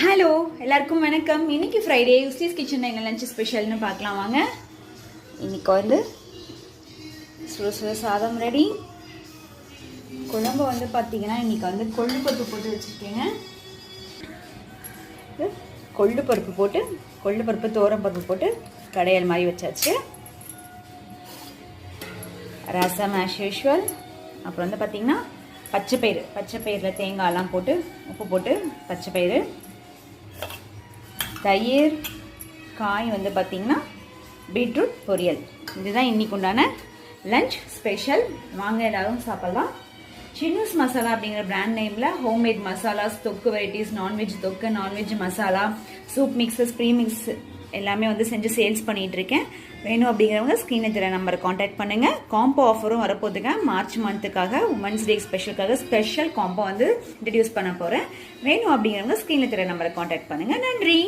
Hello எல்லாருக்கும் வணக்கம். இன்னைக்கு ஃப்ரைடே உஸ்லீஸ் கிச்சன் எங்கள் லஞ்ச் ஸ்பெஷல்னு பார்க்கலாம் வாங்க. இன்னைக்கு வந்து சுட சுட சாதம் ரெடி. குழம்பு வந்து பார்த்தீங்கன்னா இன்னைக்கு வந்து கொள்ளு பருப்பு போட்டு வச்சுருக்கேங்க. கொள்ளு பருப்பு தோரம் பருப்பு போட்டு கடையல் மாதிரி வச்சாச்சு. ரசம் ஆஸ் யூஷுவல். அப்புறம் வந்து பார்த்தீங்கன்னா பச்சைப்பயிரில் தேங்காயெல்லாம் போட்டு உப்பு போட்டு பச்சைப்பயிறு, தயிர், காய் வந்து பார்த்திங்கன்னா பீட்ரூட் பொரியல். இதுதான் இன்றைக்கு உண்டான லஞ்ச் ஸ்பெஷல். வாங்க எல்லாரும் சாப்பிட்லாம். சின்னூஸ் மசாலா அப்படிங்கிற பிராண்ட் நேமில் ஹோம்மேட் மசாலாஸ், தொக்கு வெரைட்டிஸ், நான்வெஜ் தொக்கு, non veg masala, soup mixes, premix எல்லாமே வந்து செஞ்சு சேல்ஸ் பண்ணிகிட்டு இருக்கேன். வேணும் அப்படிங்கிறவங்க ஸ்க்ரீனில் தெரிய நம்பரை காண்டாக்ட் பண்ணுங்கள். காம்போ ஆஃபரும் வரப்போகுதுங்க. மார்ச் மந்த்துக்காக உமன்ஸ் டே ஸ்பெஷலுக்காக ஸ்பெஷல் காம்போ வந்து இன்ட்ரடியூஸ் பண்ண போகிறேன். வேணும் அப்படிங்கிறவங்க ஸ்க்ரீனில் தெரிய நம்பரை காண்டாக்ட் பண்ணுங்கள். நன்றி.